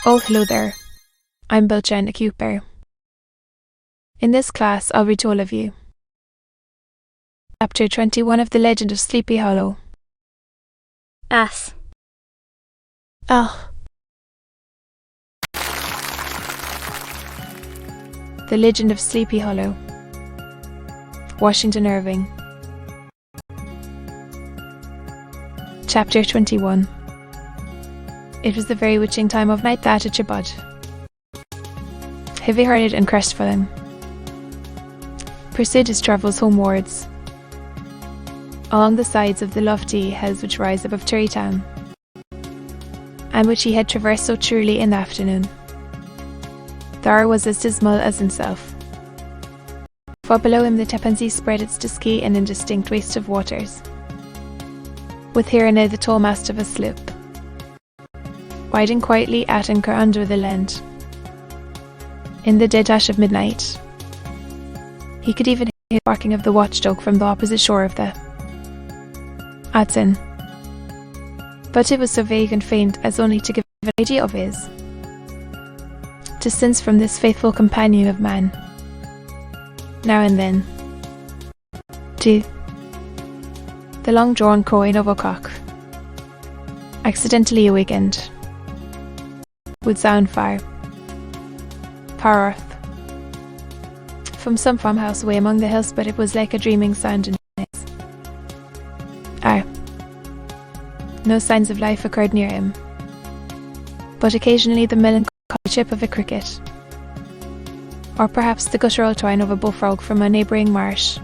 Oh, hello there. I'm Bilchen, a cute bear. In this class, I'll read to all of you Chapter 21 of The Legend of Sleepy Hollow. Ass. Ah. The Legend of Sleepy Hollow. Washington Irving. Chapter 21. It was the very witching time of night that at Chabad. Heavy-hearted and crestfallen, pursued his travels homewards, along the sides of the lofty hills which rise above Terrytown, and which he had traversed so truly in the afternoon. The hour was as dismal as himself. For below him the Tapansee spread its dusky and indistinct waste of waters, with here and there the tall mast of a sloop, riding quietly at anchor under the land. In the dead hush of midnight, he could even hear the barking of the watchdog from the opposite shore of the Hudson, but it was so vague and faint as only to give an idea of his distance from this faithful companion of man. Now and then, too, the long-drawn crowing of a cock, accidentally awakened, would sound far off, from some farmhouse away among the hills, but it was like a dreaming sound in his ears. No signs of life occurred near him, but occasionally the melancholy chip of a cricket, or perhaps the guttural twine of a bullfrog from a neighbouring marsh,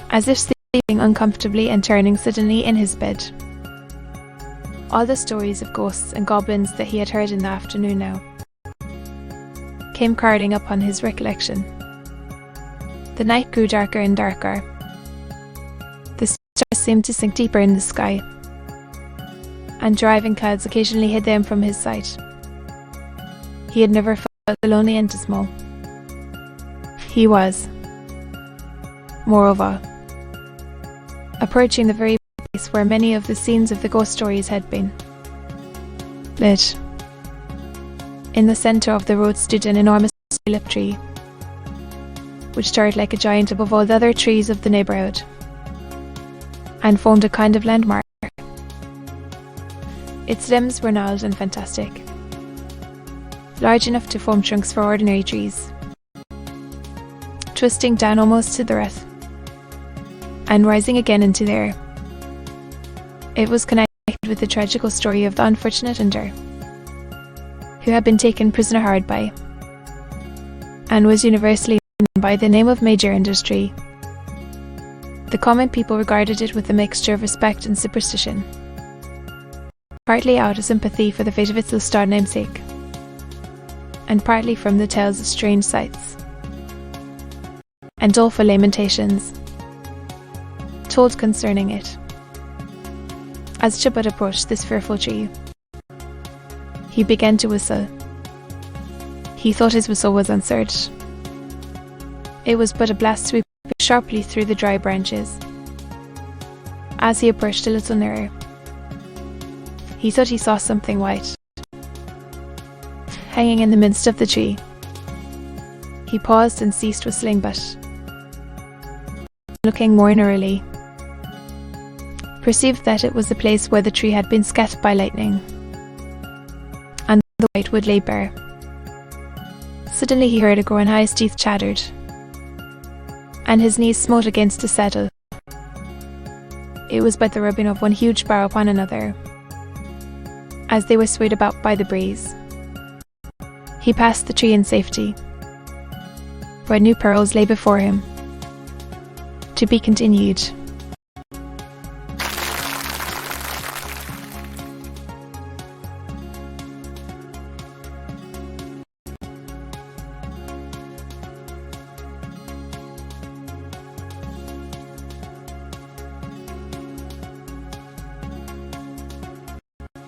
as if sleeping uncomfortably and turning suddenly in his bed. All the stories of ghosts and goblins that he had heard in the afternoon now came crowding upon his recollection. The night grew darker and darker. The stars seemed to sink deeper in the sky, and driving clouds occasionally hid them from his sight. He had never felt lonely and dismal. He was, moreover, approaching the very place where many of the scenes of the ghost stories had been lit. In the centre of the road stood an enormous tulip tree, which towered like a giant above all the other trees of the neighbourhood, and formed a kind of landmark. Its limbs were gnarled and fantastic, large enough to form trunks for ordinary trees, twisting down almost to the earth, and rising again into the air. It was connected with the tragical story of the unfortunate hunter, who had been taken prisoner hard by, and was universally known by the name of Major Industry. The common people regarded it with a mixture of respect and superstition, partly out of sympathy for the fate of its lost namesake, and partly from the tales of strange sights and doleful lamentations told concerning it. As Chabad approached this fearful tree, he began to whistle. He thought his whistle was answered. It was but a blast sweeping sharply through the dry branches. As he approached a little nearer, he thought he saw something white hanging in the midst of the tree. He paused and ceased whistling, but, looking more narrowly, perceived that it was the place where the tree had been scattered by lightning, and the white wood lay bare. Suddenly he heard a groan, his teeth chattered, and his knees smote against the saddle. It was but the rubbing of one huge bough upon another, as they were swayed about by the breeze. He passed the tree in safety, but new perils lay before him. To be continued.